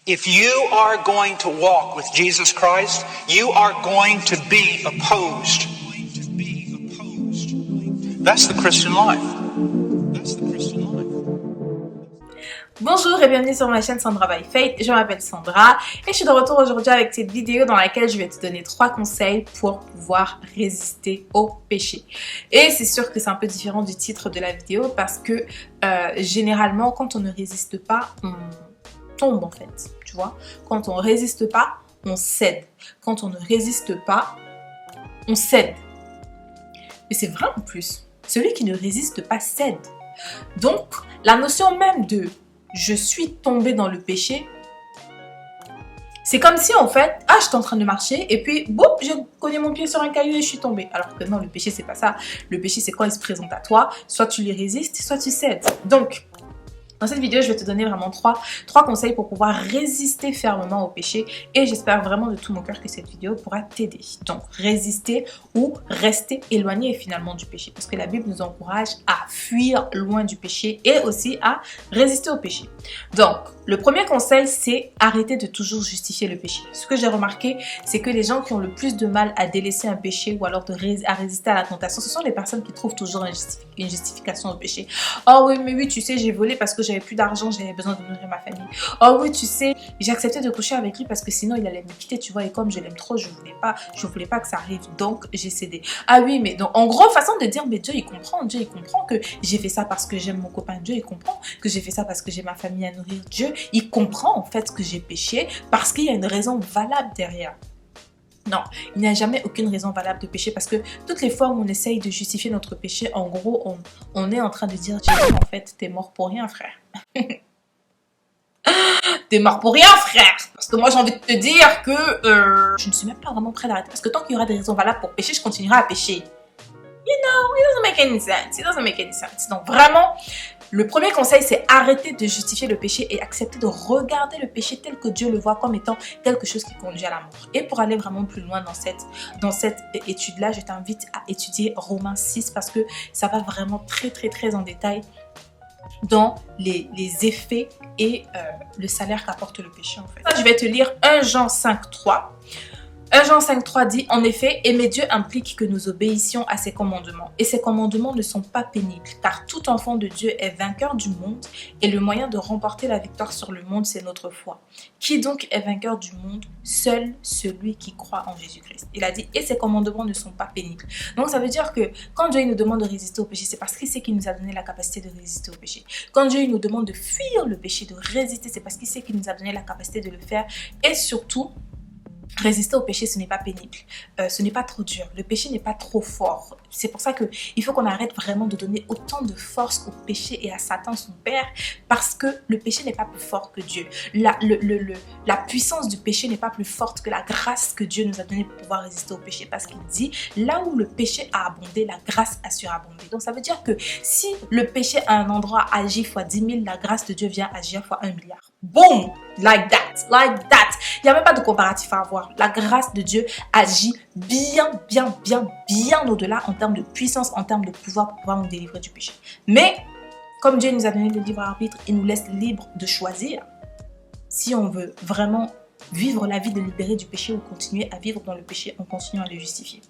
If you are going to walk with Jesus Christ, you are going to be opposed. That's the Christian life. Bonjour et bienvenue sur ma chaîne Sandra by Faith, je m'appelle Sandra et je suis de retour aujourd'hui avec cette vidéo dans laquelle je vais te donner 3 conseils pour pouvoir résister au péché. Et c'est sûr que c'est un peu différent du titre de la vidéo parce que généralement quand on ne résiste pas, on tombe en fait, tu vois. Quand on résiste pas, on cède. Quand on ne résiste pas, on cède. Et c'est vrai en plus, celui qui ne résiste pas cède. Donc la notion même de je suis tombée dans le péché, c'est comme si en fait, j'étais en train de marcher et puis boum, j'ai cogné mon pied sur un caillou et je suis tombée. Alors que non, le péché c'est pas ça. Le péché c'est quand il se présente à toi, soit tu lui résistes, soit tu cèdes. Donc dans cette vidéo, je vais te donner vraiment trois conseils pour pouvoir résister fermement au péché et j'espère vraiment de tout mon cœur que cette vidéo pourra t'aider. Donc, résister ou rester éloigné finalement du péché parce que la Bible nous encourage à fuir loin du péché et aussi à résister au péché. Donc, le premier conseil, c'est arrêter de toujours justifier le péché. Ce que j'ai remarqué, c'est que les gens qui ont le plus de mal à délaisser un péché ou alors à résister à la tentation, ce sont les personnes qui trouvent toujours une justification au péché. Oh oui, mais oui, tu sais, j'ai volé parce que j'avais plus d'argent, j'avais besoin de nourrir ma famille. Oh oui, tu sais, j'ai accepté de coucher avec lui parce que sinon il allait me quitter, tu vois, et comme je l'aime trop, je voulais pas que ça arrive, donc j'ai cédé. Ah oui, mais donc en gros, façon de dire, mais Dieu il comprend que j'ai fait ça parce que j'aime mon copain, Dieu il comprend que j'ai fait ça parce que j'ai ma famille à nourrir, Dieu il comprend en fait que j'ai péché parce qu'il y a une raison valable derrière. Non, il n'y a jamais aucune raison valable de pécher parce que toutes les fois où on essaye de justifier notre péché, en gros, on est en train de dire Jésus, en fait, t'es mort pour rien, frère. T'es mort pour rien, frère. Parce que moi, j'ai envie de te dire que je ne suis même pas vraiment prête à arrêter parce que tant qu'il y aura des raisons valables pour pécher, je continuerai à pécher. You know, it doesn't make any sense. It doesn't make any sense. Donc vraiment, le premier conseil, c'est arrêter de justifier le péché et accepter de regarder le péché tel que Dieu le voit comme étant quelque chose qui conduit à la mort. Et pour aller vraiment plus loin dans cette étude-là, je t'invite à étudier Romains 6 parce que ça va vraiment très en détail dans les effets et le salaire qu'apporte le péché en fait. Je vais te lire 1 Jean 5:3. 1 Jean 5:3 dit, en effet, aimer Dieu implique que nous obéissions à ses commandements. Et ses commandements ne sont pas pénibles, car tout enfant de Dieu est vainqueur du monde, et le moyen de remporter la victoire sur le monde, c'est notre foi. Qui donc est vainqueur du monde? Seul celui qui croit en Jésus-Christ. Il a dit, et ses commandements ne sont pas pénibles. Donc ça veut dire que quand Dieu nous demande de résister au péché, c'est parce qu'il sait qu'il nous a donné la capacité de résister au péché. Quand Dieu nous demande de fuir le péché, de résister, c'est parce qu'il sait qu'il nous a donné la capacité de le faire. Et surtout, résister au péché, ce n'est pas pénible, ce n'est pas trop dur, le péché n'est pas trop fort. C'est pour ça qu'il faut qu'on arrête vraiment de donner autant de force au péché et à Satan, son père, parce que le péché n'est pas plus fort que Dieu. La puissance du péché n'est pas plus forte que la grâce que Dieu nous a donnée pour pouvoir résister au péché, parce qu'il dit, là où le péché a abondé, la grâce a surabondé. Donc ça veut dire que si le péché à un endroit agit fois 10 000, la grâce de Dieu vient agir fois 1 milliard. Boom! Like that, like that. Il n'y a même pas de comparatif à avoir. La grâce de Dieu agit bien au-delà en termes de puissance, en termes de pouvoir pour pouvoir nous délivrer du péché. Mais, comme Dieu nous a donné le libre arbitre, il nous laisse libre de choisir si on veut vraiment vivre la vie de libérer du péché ou continuer à vivre dans le péché en continuant à le justifier.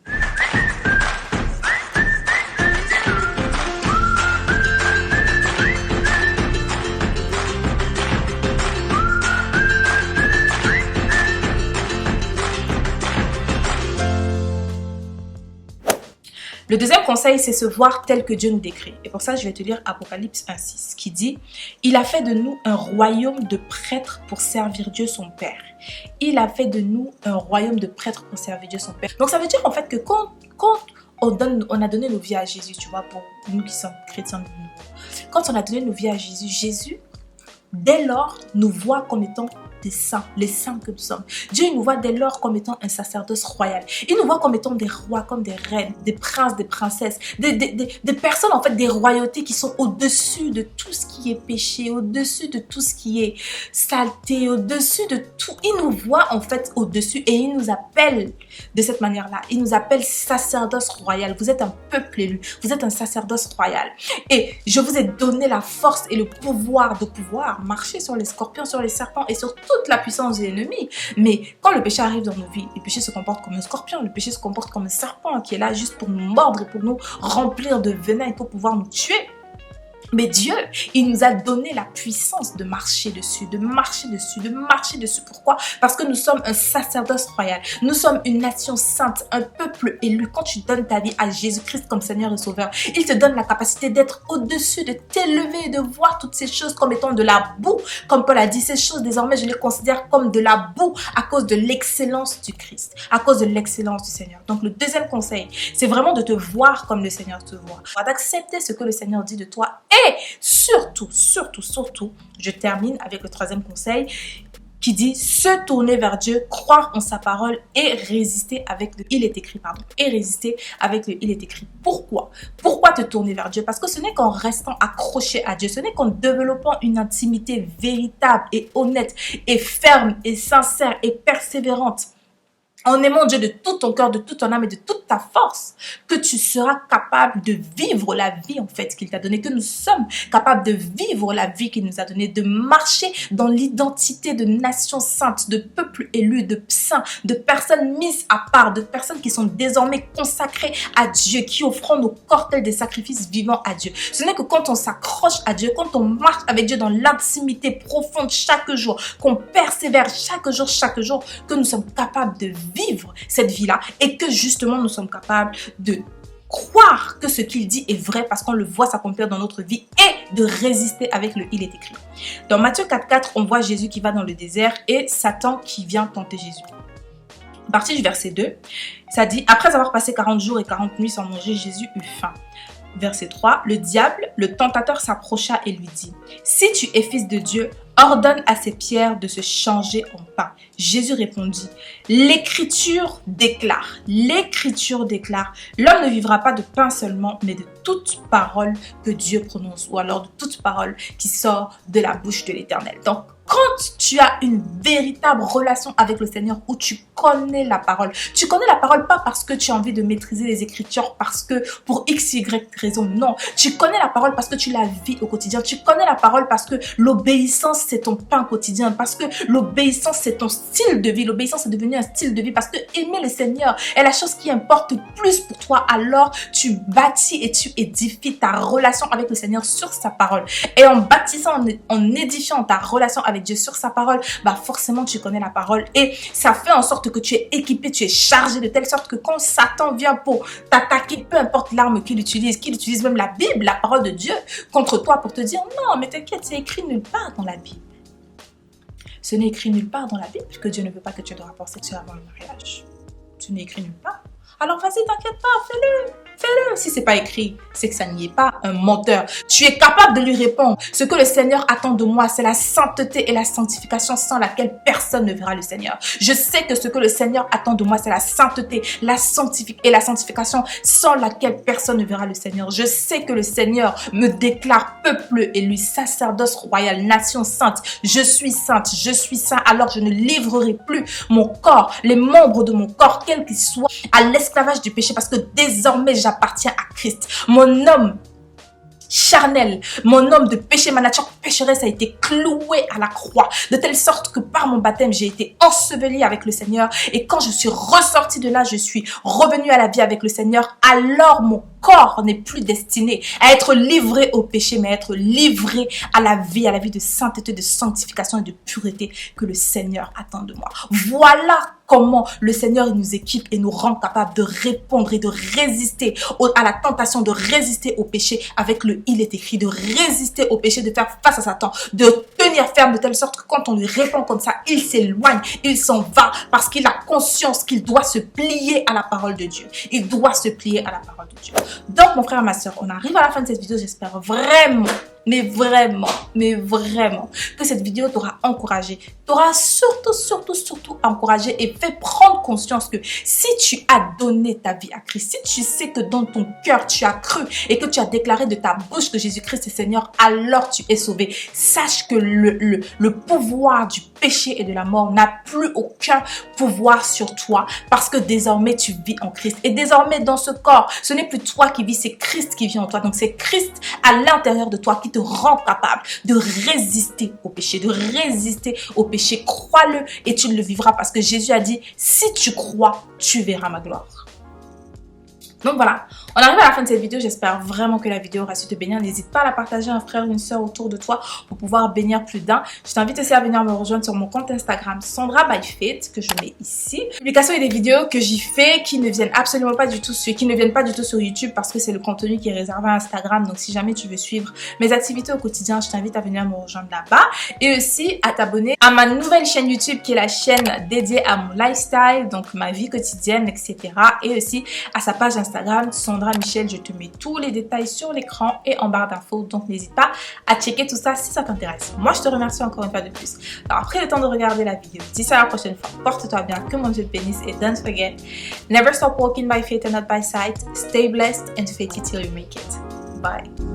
Le deuxième conseil, c'est se voir tel que Dieu nous décrit. Et pour ça, je vais te lire Apocalypse 1:6 qui dit « Il a fait de nous un royaume de prêtres pour servir Dieu son Père. » Il a fait de nous un royaume de prêtres pour servir Dieu son Père. Donc ça veut dire en fait que quand on a donné nos vies à Jésus, tu vois, pour nous qui sommes chrétiens de nous, quand on a donné nos vies à Jésus, Jésus, dès lors, nous voit comme étant des saints, les saints que nous sommes. Dieu il nous voit dès lors comme étant un sacerdoce royal. Il nous voit comme étant des rois, comme des reines, des princes, des princesses, des personnes en fait, des royautés qui sont au-dessus de tout ce qui est péché, au-dessus de tout ce qui est saleté, au-dessus de tout. Il nous voit en fait au-dessus et il nous appelle de cette manière-là. Il nous appelle sacerdoce royal. Vous êtes un peuple élu, vous êtes un sacerdoce royal. Et je vous ai donné la force et le pouvoir de pouvoir marcher sur les scorpions, sur les serpents et sur tout toute la puissance de l'ennemi. Mais quand le péché arrive dans nos vies, le péché se comporte comme un scorpion, le péché se comporte comme un serpent qui est là juste pour nous mordre et pour nous remplir de venin et pour pouvoir nous tuer. Mais Dieu, il nous a donné la puissance de marcher dessus, de marcher dessus, de marcher dessus. Pourquoi? Parce que nous sommes un sacerdoce royal. Nous sommes une nation sainte, un peuple élu. Quand tu donnes ta vie à Jésus-Christ comme Seigneur et Sauveur, il te donne la capacité d'être au-dessus, de t'élever et de voir toutes ces choses comme étant de la boue. Comme Paul a dit, ces choses désormais, je les considère comme de la boue à cause de l'excellence du Christ, à cause de l'excellence du Seigneur. Donc le deuxième conseil, c'est vraiment de te voir comme le Seigneur te voit, d'accepter ce que le Seigneur dit de toi. Et surtout, je termine avec le troisième conseil qui dit se tourner vers Dieu, croire en sa parole et résister avec le il est écrit, et résister avec le il est écrit. Pourquoi? Pourquoi te tourner vers Dieu? Parce que ce n'est qu'en restant accroché à Dieu, ce n'est qu'en développant une intimité véritable et honnête et ferme et sincère et persévérante, en aimant Dieu de tout ton cœur, de toute ton âme et de toute ta force, que tu seras capable de vivre la vie en fait qu'il t'a donnée, que nous sommes capables de vivre la vie qu'il nous a donnée, de marcher dans l'identité de nation sainte, de peuple élu, de saints, de personnes mises à part, de personnes qui sont désormais consacrées à Dieu, qui offrent nos corps tels des sacrifices vivants à Dieu. Ce n'est que quand on s'accroche à Dieu, quand on marche avec Dieu dans l'intimité profonde chaque jour, qu'on persévère chaque jour, que nous sommes capables de vivre cette vie-là et que justement nous sommes capables de croire que ce qu'il dit est vrai parce qu'on le voit s'accomplir dans notre vie et de résister avec le il est écrit. Dans Matthieu 4,4, on voit Jésus qui va dans le désert et Satan qui vient tenter Jésus. À partir du verset 2, ça dit « Après avoir passé 40 jours et 40 nuits sans manger, Jésus eut faim. » Verset 3, le diable, le tentateur s'approcha et lui dit « Si tu es fils de Dieu, ordonne à ces pierres de se changer en pain. » Jésus répondit « L'Écriture déclare, l'homme ne vivra pas de pain seulement, mais de toute parole que Dieu prononce, ou alors de toute parole qui sort de la bouche de l'Éternel. » Donc, quand tu as une véritable relation avec le Seigneur où tu connais la parole pas parce que tu as envie de maîtriser les Écritures, parce que pour x, y raison, non. Tu connais la parole parce que tu la vis au quotidien. Tu connais la parole parce que l'obéissance, c'est ton pain quotidien, parce que l'obéissance, c'est ton style de vie. L'obéissance est devenu un style de vie parce que aimer le Seigneur est la chose qui importe plus pour toi. Alors, tu bâtis et tu édifies ta relation avec le Seigneur sur sa parole. Et en bâtissant, en édifiant ta relation avec Dieu sur sa parole, bah forcément tu connais la parole et ça fait en sorte que tu es équipé, tu es chargé de telle sorte que quand Satan vient pour t'attaquer, peu importe l'arme qu'il utilise même la Bible, la parole de Dieu contre toi pour te dire non mais t'inquiète, c'est écrit nulle part dans la Bible. Ce n'est écrit nulle part dans la Bible que Dieu ne veut pas que tu aies de rapport sexuel avant le mariage. Ce n'est écrit nulle part. Alors vas-y, t'inquiète pas, fais-le. Si c'est pas écrit, c'est que ça n'y est pas, un menteur. Tu es capable de lui répondre. Ce que le Seigneur attend de moi, c'est la sainteté et la sanctification sans laquelle personne ne verra le Seigneur. Je sais que ce que le Seigneur attend de moi, c'est la sainteté, la sanctification sans laquelle personne ne verra le Seigneur. Je sais que le Seigneur me déclare peuple élu, sacerdoce royal, nation sainte. Je suis sainte, je suis saint, alors je ne livrerai plus mon corps, les membres de mon corps, quels qu'ils soient, à l'esclavage du péché parce que désormais j'appartiens à Christ. Mon homme charnel, mon homme de péché, ma nature pécheresse a été clouée à la croix, de telle sorte que par mon baptême, j'ai été ensevelie avec le Seigneur et quand je suis ressortie de là, je suis revenue à la vie avec le Seigneur, alors mon corps n'est plus destiné à être livré au péché, mais à être livré à la vie de sainteté, de sanctification et de pureté que le Seigneur attend de moi. Voilà comment le Seigneur nous équipe et nous rend capable de répondre et de résister à la tentation, de résister au péché avec le il est écrit, de résister au péché, de faire face à Satan, de tenir ferme de telle sorte que quand on lui répond comme ça, il s'éloigne, il s'en va parce qu'il a conscience qu'il doit se plier à la parole de Dieu. Il doit se plier à la parole de Dieu. Donc mon frère, ma soeur, on arrive à la fin de cette vidéo, j'espère vraiment que cette vidéo t'aura encouragé, t'aura surtout encouragé et fait prendre conscience que si tu as donné ta vie à Christ, si tu sais que dans ton cœur tu as cru et que tu as déclaré de ta bouche que Jésus-Christ est Seigneur, alors tu es sauvé. Sache que le pouvoir du péché et de la mort n'a plus aucun pouvoir sur toi parce que désormais tu vis en Christ et désormais dans ce corps, ce n'est plus toi qui vis, c'est Christ qui vit en toi. Donc c'est Christ à l'intérieur de toi qui te rend capable de résister au péché, Crois-le et tu le vivras parce que Jésus a dit, si tu crois, tu verras ma gloire. Donc voilà, on arrive à la fin de cette vidéo, j'espère vraiment que la vidéo aura su te bénir. N'hésite pas à la partager à un frère, une soeur autour de toi pour pouvoir bénir plus d'un. Je t'invite aussi à venir me rejoindre sur mon compte Instagram Sandra by Faith que je mets ici. Publication et des vidéos que j'y fais qui ne viennent absolument pas du tout sur YouTube parce que c'est le contenu qui est réservé à Instagram. Donc si jamais tu veux suivre mes activités au quotidien, je t'invite à venir me rejoindre là-bas et aussi à t'abonner à ma nouvelle chaîne YouTube qui est la chaîne dédiée à mon lifestyle, donc ma vie quotidienne, etc. Et aussi à sa page Instagram Sandra Michel, je te mets tous les détails sur l'écran et en barre d'infos, donc n'hésite pas à checker tout ça si ça t'intéresse. Moi je te remercie encore une fois de plus. Alors après le temps de regarder la vidéo, d'ici à la prochaine fois, porte-toi bien, que mon Dieu te bénisse et don't forget, never stop walking by faith and not by sight, stay blessed and faith it till you make it. Bye.